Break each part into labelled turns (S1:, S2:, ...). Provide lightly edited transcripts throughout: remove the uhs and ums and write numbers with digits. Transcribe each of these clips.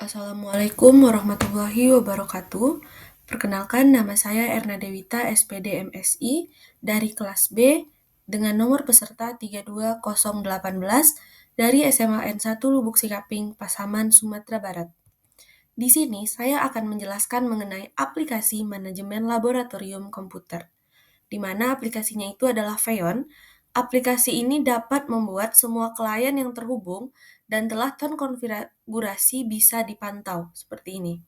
S1: Assalamualaikum warahmatullahi wabarakatuh. Perkenalkan, nama saya Erna Dewita, SPD MSI, dari kelas B dengan nomor peserta 32018 dari SMA N1 Lubuk Sikaping, Pasaman, Sumatera Barat. Di sini saya akan menjelaskan mengenai aplikasi manajemen laboratorium komputer, di mana aplikasinya itu adalah Feon. Aplikasi ini dapat membuat semua klien yang terhubung dan telah terkonfigurasi bisa dipantau, seperti ini.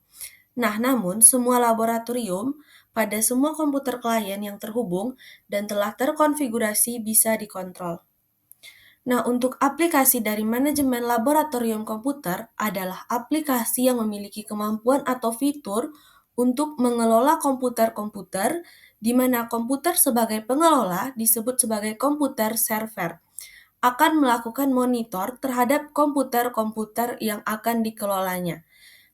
S1: Nah, namun semua laboratorium pada semua komputer klien yang terhubung dan telah terkonfigurasi bisa dikontrol. Nah, untuk aplikasi dari manajemen laboratorium komputer adalah aplikasi yang memiliki kemampuan atau fitur untuk mengelola komputer-komputer, di mana komputer sebagai pengelola disebut sebagai komputer server, akan melakukan monitor terhadap komputer-komputer yang akan dikelolanya.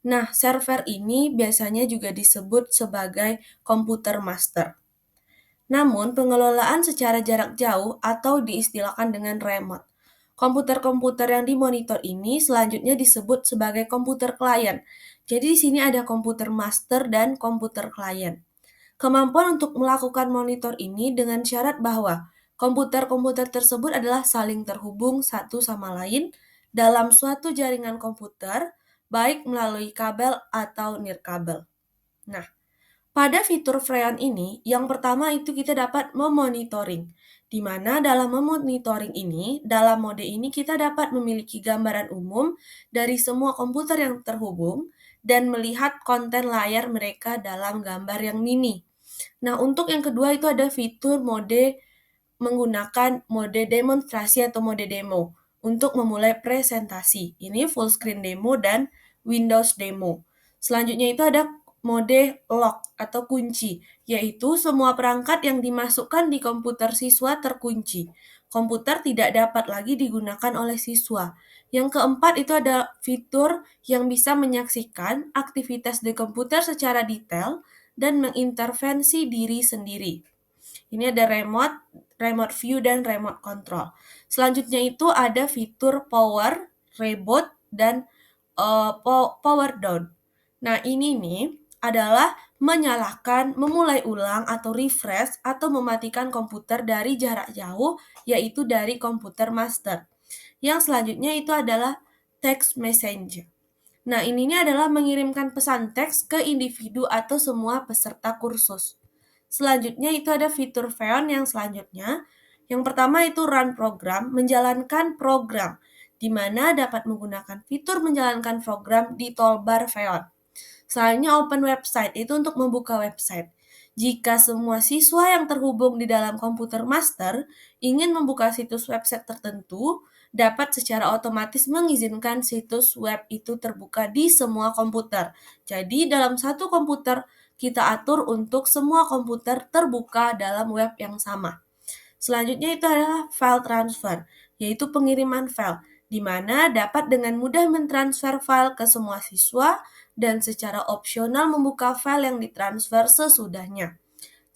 S1: Nah, server ini biasanya juga disebut sebagai komputer master. Namun, pengelolaan secara jarak jauh atau diistilahkan dengan remote. Komputer-komputer yang dimonitor ini selanjutnya disebut sebagai komputer klien. Jadi di sini ada komputer master dan komputer klien. Kemampuan untuk melakukan monitor ini dengan syarat bahwa komputer-komputer tersebut adalah saling terhubung satu sama lain dalam suatu jaringan komputer, baik melalui kabel atau nirkabel. Nah, pada fitur Freon ini, yang pertama itu kita dapat memonitoring, di mana dalam memonitoring ini, dalam mode ini kita dapat memiliki gambaran umum dari semua komputer yang terhubung dan melihat konten layar mereka dalam gambar yang mini. Nah, untuk yang kedua itu ada fitur mode menggunakan mode demonstrasi atau mode demo untuk memulai presentasi. Ini full screen demo dan Windows demo. Selanjutnya itu ada mode lock atau kunci, yaitu semua perangkat yang dimasukkan di komputer siswa terkunci. Komputer tidak dapat lagi digunakan oleh siswa. Yang keempat itu ada fitur yang bisa menyaksikan aktivitas di komputer secara detail dan mengintervensi diri sendiri. Ini ada remote view, dan remote control. Selanjutnya itu ada fitur power, reboot, dan power down. Nah, ini nih adalah menyalakan, memulai ulang atau refresh atau mematikan komputer dari jarak jauh, yaitu dari komputer master. Yang selanjutnya itu adalah text message. Nah, ini adalah mengirimkan pesan teks ke individu atau semua peserta kursus. Selanjutnya itu ada fitur Feon yang selanjutnya. Yang pertama itu run program, menjalankan program, di mana dapat menggunakan fitur menjalankan program di toolbar Feon. Selanjutnya open website, itu untuk membuka website. Jika semua siswa yang terhubung di dalam komputer master ingin membuka situs website tertentu, dapat secara otomatis mengizinkan situs web itu terbuka di semua komputer. Jadi dalam satu komputer kita atur untuk semua komputer terbuka dalam web yang sama. Selanjutnya itu adalah file transfer, yaitu pengiriman file, di mana dapat dengan mudah mentransfer file ke semua siswa dan secara opsional membuka file yang ditransfer sesudahnya.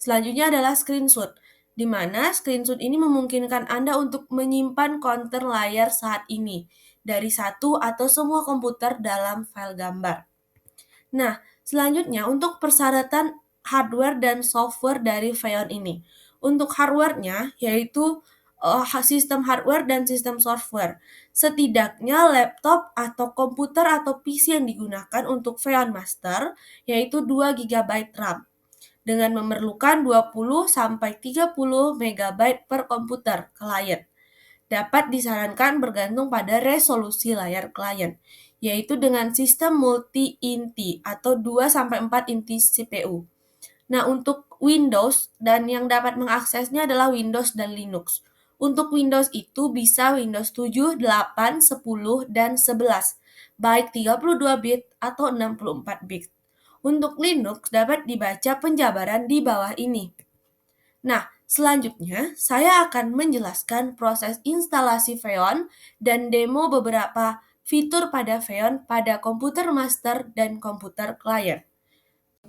S1: Selanjutnya adalah screenshot, di mana screenshot ini memungkinkan Anda untuk menyimpan konten layar saat ini dari satu atau semua komputer dalam file gambar. Nah, selanjutnya untuk persyaratan hardware dan software dari Feon ini. Untuk hardware-nya yaitu sistem hardware dan sistem software. Setidaknya laptop atau komputer atau PC yang digunakan untuk Feon Master yaitu 2 GB RAM dengan memerlukan 20 sampai 30 MB per komputer klien. Dapat disarankan bergantung pada resolusi layar klien, yaitu dengan sistem multi-inti atau 2-4 inti CPU. Nah, untuk Windows dan yang dapat mengaksesnya adalah Windows dan Linux. Untuk Windows itu bisa Windows 7, 8, 10, dan 11, baik 32 bit atau 64 bit. Untuk Linux dapat dibaca penjabaran di bawah ini. Nah, selanjutnya saya akan menjelaskan proses instalasi Feon dan demo beberapa fitur pada Feon pada komputer master dan komputer klien.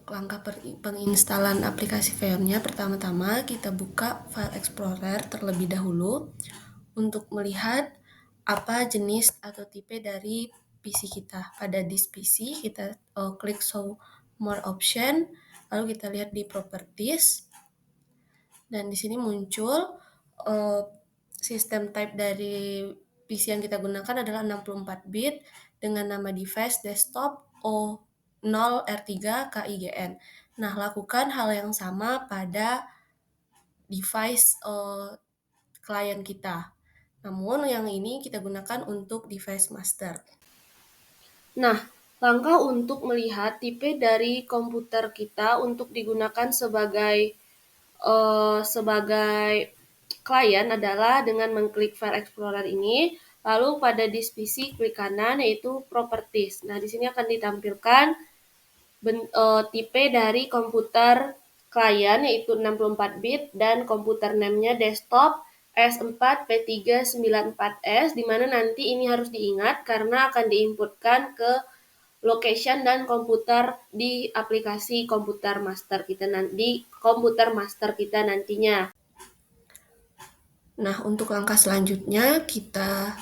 S1: Langkah penginstalan aplikasi Feonnya, pertama-tama kita buka File Explorer terlebih dahulu untuk melihat apa jenis atau tipe dari PC kita. Pada disk PC kita klik show more option, lalu kita lihat di properties, dan di sini muncul sistem type dari PC yang kita gunakan adalah 64 bit dengan nama device desktop O0R3KIGN. Nah, lakukan hal yang sama pada device klien kita. Namun yang ini kita gunakan untuk device master. Nah, langkah untuk melihat tipe dari komputer kita untuk digunakan sebagai klien adalah dengan mengklik File Explorer ini, lalu pada disk PC klik kanan yaitu Properties. Nah, di sini akan ditampilkan tipe dari komputer klien yaitu 64 bit dan komputer name-nya desktop S4P394S, di mana nanti ini harus diingat karena akan diinputkan ke location dan komputer di aplikasi komputer master kita nantinya. Nah, untuk langkah selanjutnya kita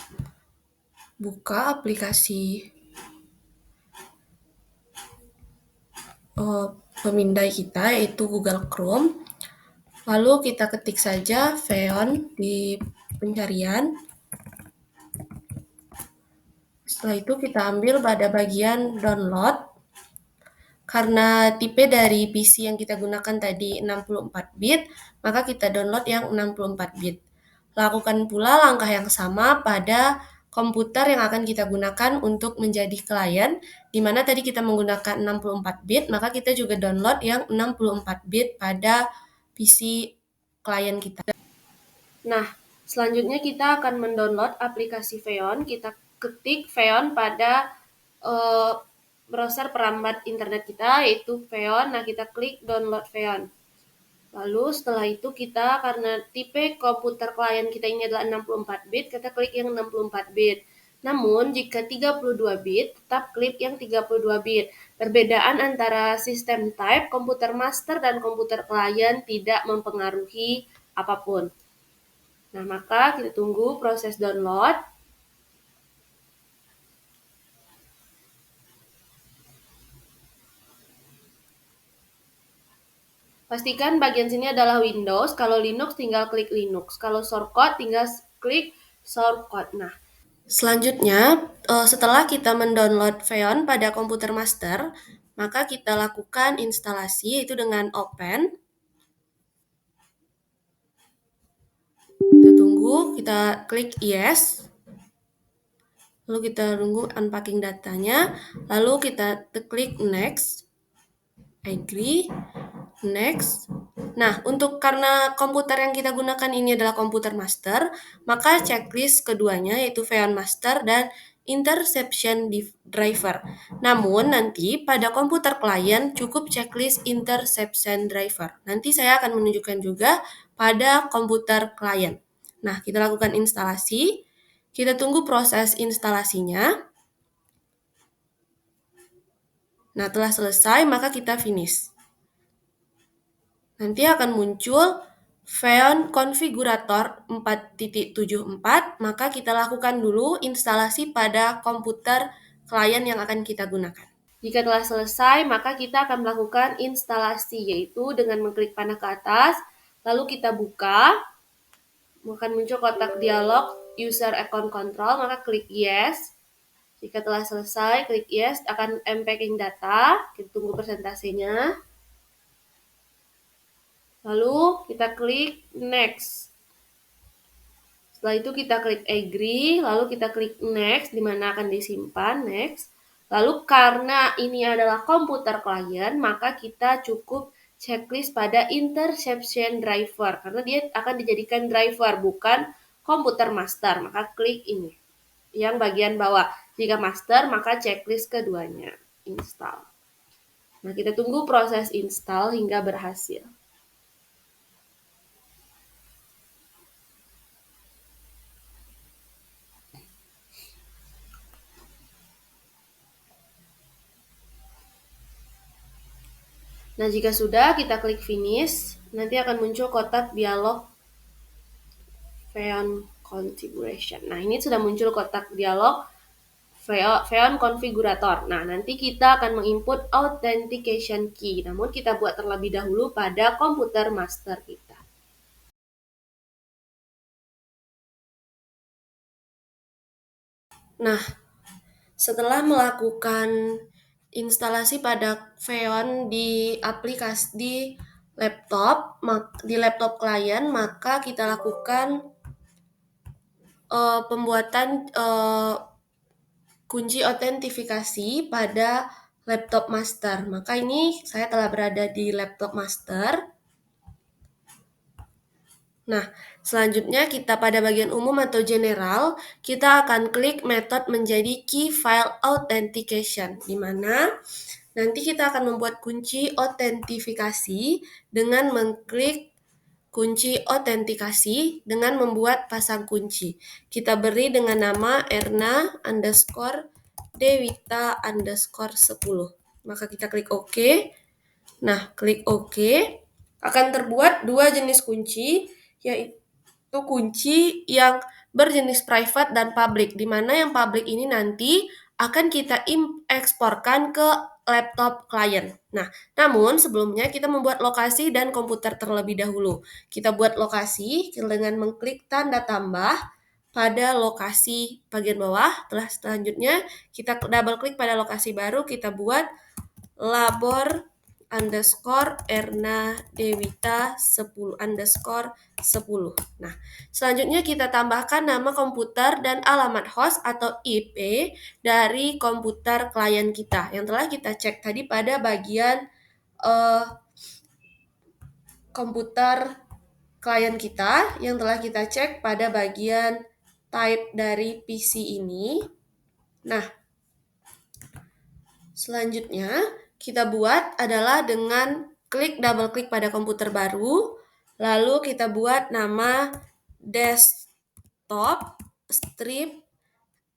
S1: buka aplikasi pemindai kita yaitu Google Chrome. Lalu kita ketik saja Feon di pencarian. Setelah itu kita ambil pada bagian download. Karena tipe dari PC yang kita gunakan tadi 64 bit, maka kita download yang 64 bit. Lakukan pula langkah yang sama pada komputer yang akan kita gunakan untuk menjadi klien, di mana tadi kita menggunakan 64 bit, maka kita juga download yang 64 bit pada PC klien kita. Nah, selanjutnya kita akan mendownload aplikasi Feon. Kita ketik Feon pada browser perambat internet kita, yaitu Feon. Nah, kita klik download Feon. Lalu setelah itu kita, karena tipe komputer klien kita ini adalah 64 bit, kita klik yang 64 bit. Namun, jika 32 bit, tetap klik yang 32 bit. Perbedaan antara sistem type komputer master dan komputer klien tidak mempengaruhi apapun. Nah, maka kita tunggu proses download. Pastikan bagian sini adalah Windows. Kalau Linux tinggal klik Linux. Kalau shortcut tinggal klik shortcut. Nah, selanjutnya setelah kita mendownload Feon pada komputer master, maka kita lakukan instalasi yaitu dengan open. Kita tunggu, kita klik yes. Lalu kita tunggu unpacking datanya, lalu kita klik next, agree, next. Nah, karena komputer yang kita gunakan ini adalah komputer master, maka checklist keduanya yaitu Feon Master dan Interception Driver. Namun nanti pada komputer klien cukup checklist Interception Driver. Nanti saya akan menunjukkan juga pada komputer klien. Nah, kita lakukan instalasi. Kita tunggu proses instalasinya. Nah, telah selesai, maka kita finish. Nanti akan muncul Feon Configurator 4.74, maka kita lakukan dulu instalasi pada komputer klien yang akan kita gunakan. Jika telah selesai, maka kita akan melakukan instalasi, yaitu dengan mengklik panah ke atas, lalu kita buka, akan muncul kotak dialog User Account Control, maka klik Yes. Jika telah selesai, klik Yes, akan unpacking data, kita tunggu presentasenya. Lalu kita klik Next. Setelah itu kita klik Agree, lalu kita klik Next, di mana akan disimpan, Next. Lalu karena ini adalah komputer klien, maka kita cukup checklist pada Interception Driver, karena dia akan dijadikan driver, bukan komputer master, maka klik ini, yang bagian bawah. Jika master, maka checklist keduanya, install. Nah, kita tunggu proses install hingga berhasil. Nah, jika sudah, kita klik finish. Nanti akan muncul kotak dialog Feon Configuration. Nah, ini sudah muncul kotak dialog Xeon Configurator. Nah, nanti kita akan menginput authentication key. Namun kita buat terlebih dahulu pada komputer master kita. Nah, setelah melakukan instalasi pada Xeon di aplikasi di laptop klien, maka kita lakukan pembuatan kunci autentifikasi pada laptop master. Maka ini saya telah berada di laptop master. Nah, selanjutnya kita pada bagian umum atau general, kita akan klik method menjadi key file authentication, di mana nanti kita akan membuat kunci autentifikasi dengan mengklik kunci autentikasi dengan membuat pasang kunci. Kita beri dengan nama Erna_Dewita_10. Maka kita klik OK. Nah, klik OK. Akan terbuat dua jenis kunci, yaitu kunci yang berjenis private dan public, di mana yang public ini nanti akan kita eksporkan ke laptop klien. Nah, namun sebelumnya kita membuat lokasi dan komputer terlebih dahulu. Kita buat lokasi dengan mengklik tanda tambah pada lokasi bagian bawah. Selanjutnya kita double klik pada lokasi baru, kita buat labor_Erna_Dewita_10. Nah, selanjutnya kita tambahkan nama komputer dan alamat host atau IP dari komputer klien kita yang telah kita cek tadi pada bagian komputer klien kita yang telah kita cek pada bagian type dari PC ini. Nah, selanjutnya kita buat adalah dengan double klik pada komputer baru, lalu kita buat nama desktop strip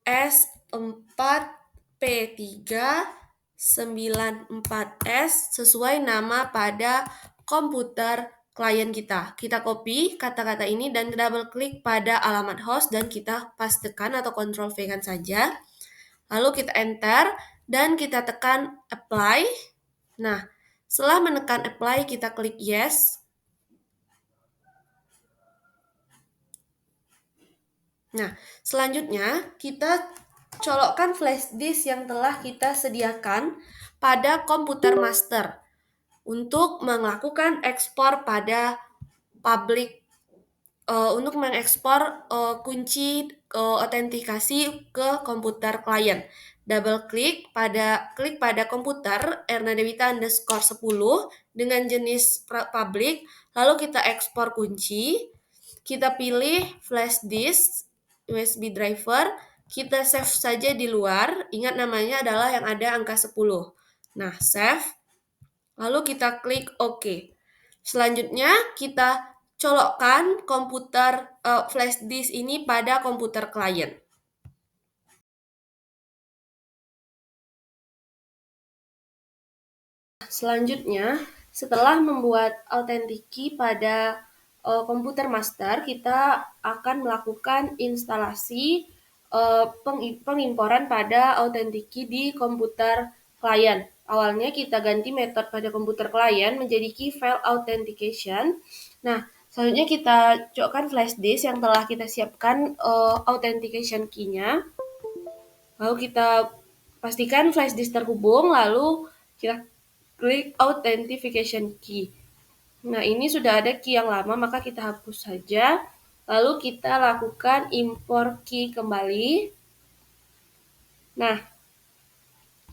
S1: S4P394S sesuai nama pada komputer klien kita. Kita copy kata-kata ini dan double klik pada alamat host dan kita pastekan atau Ctrl V kan saja. Lalu kita enter dan kita tekan apply. Nah, setelah menekan apply kita klik yes. Nah, selanjutnya kita colokkan flash disk yang telah kita sediakan pada komputer master untuk melakukan ekspor pada public untuk mengekspor kunci autentikasi ke komputer klien. Double klik pada komputer Erna_Dewita_10 dengan jenis public, lalu kita ekspor kunci, kita pilih flash disk, USB driver, kita save saja di luar, ingat namanya adalah yang ada angka 10. Nah, save, lalu kita klik OK. Selanjutnya kita colokkan komputer flash disk ini pada komputer klien. Selanjutnya, setelah membuat authentic key pada komputer master, kita akan melakukan instalasi pengimporan pada authentic key di komputer klien. Awalnya kita ganti metode pada komputer klien menjadi key file authentication. Nah, selanjutnya kita colokkan flash disk yang telah kita siapkan authentication key-nya. Lalu kita pastikan flash disk terhubung, lalu kita klik authentication key. Nah, ini sudah ada key yang lama, maka kita hapus saja. Lalu kita lakukan import key kembali. Nah,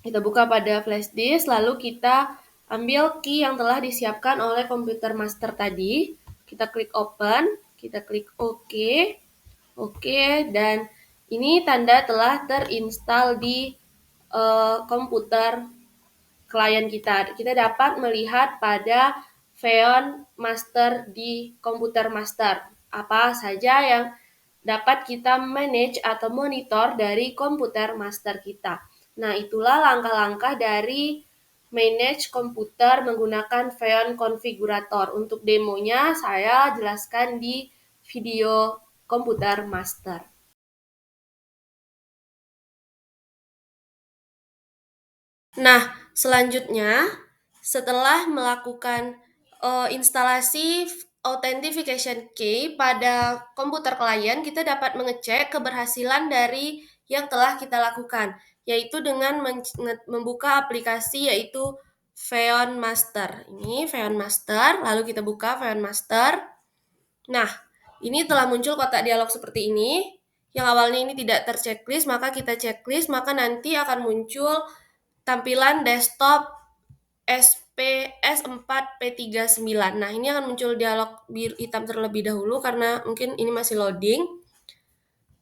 S1: kita buka pada flash disk, lalu kita ambil key yang telah disiapkan oleh komputer master tadi. Kita klik open, kita klik OK. Oke, dan ini tanda telah terinstall di komputer klien kita. Kita dapat melihat pada Xeon Master di komputer master. Apa saja yang dapat kita manage atau monitor dari komputer master kita. Nah, itulah langkah-langkah dari manage komputer menggunakan Xeon Configurator. Untuk demonya saya jelaskan di video komputer master. Nah, selanjutnya setelah melakukan instalasi authentication key pada komputer klien, kita dapat mengecek keberhasilan dari yang telah kita lakukan, yaitu dengan membuka aplikasi yaitu Feon Master. Ini Feon Master, lalu kita buka Feon Master. Nah, ini telah muncul kotak dialog seperti ini. Yang awalnya ini tidak terchecklist, maka kita checklist, maka nanti akan muncul tampilan desktop SPS4P39. Nah, ini akan muncul dialog biru hitam terlebih dahulu karena mungkin ini masih loading.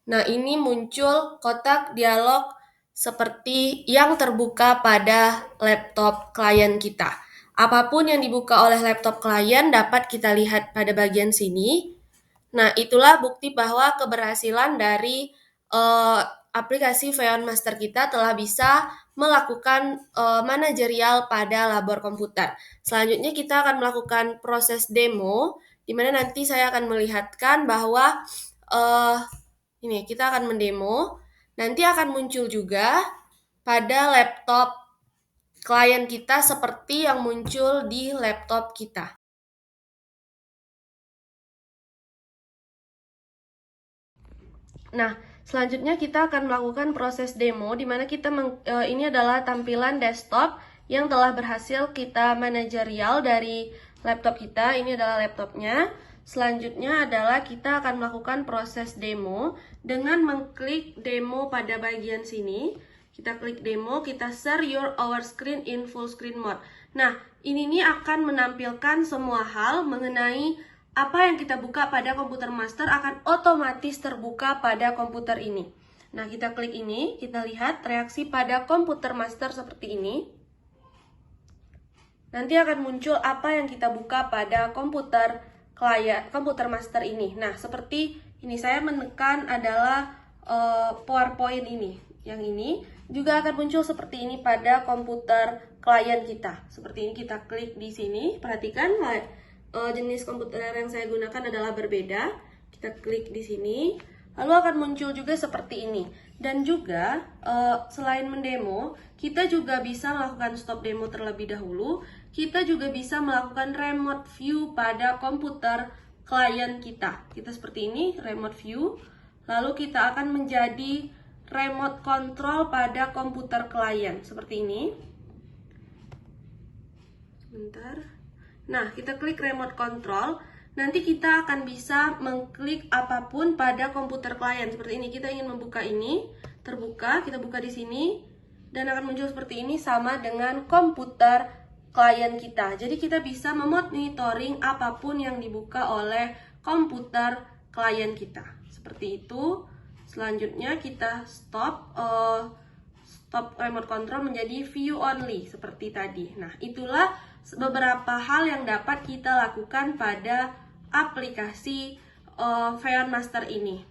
S1: Nah, ini muncul kotak dialog seperti yang terbuka pada laptop klien kita. Apapun yang dibuka oleh laptop klien dapat kita lihat pada bagian sini. Nah, itulah bukti bahwa keberhasilan dari aplikasi Feon Master kita telah bisa melakukan manajerial pada labor komputer. Selanjutnya kita akan melakukan proses demo, di mana nanti saya akan melihatkan bahwa ini kita akan mendemo. Nanti akan muncul juga pada laptop klien kita seperti yang muncul di laptop kita. Nah, selanjutnya kita akan melakukan proses demo di mana kita ini adalah tampilan desktop yang telah berhasil kita manajerial dari laptop kita. Ini adalah laptopnya. Selanjutnya adalah kita akan melakukan proses demo dengan mengklik demo pada bagian sini. Kita klik demo, kita share your our screen in full screen mode. Nah, ini akan menampilkan semua hal mengenai apa yang kita buka pada komputer master akan otomatis terbuka pada komputer ini. Nah, kita klik ini, kita lihat reaksi pada komputer master seperti ini. Nanti akan muncul apa yang kita buka pada komputer master ini. Nah, seperti ini saya menekan adalah PowerPoint ini. Yang ini juga akan muncul seperti ini pada komputer klien kita. Seperti ini kita klik di sini. Perhatikan jenis komputer yang saya gunakan adalah berbeda. Kita klik di sini. Lalu akan muncul juga seperti ini. Dan juga selain mendemo, kita juga bisa melakukan stop demo terlebih dahulu. Kita juga bisa melakukan remote view pada komputer klien kita. Kita seperti ini, remote view. Lalu kita akan menjadi remote control pada komputer klien. Seperti ini. Sebentar. Nah, kita klik remote control. Nanti kita akan bisa mengklik apapun pada komputer klien. Seperti ini, kita ingin membuka ini, terbuka, kita buka di sini, dan akan muncul seperti ini sama dengan komputer klien kita. Jadi kita bisa memonitoring apapun yang dibuka oleh komputer klien kita. Seperti itu. Selanjutnya kita stop remote control menjadi view only seperti tadi. Nah, itulah beberapa hal yang dapat kita lakukan pada aplikasi Feon Master ini.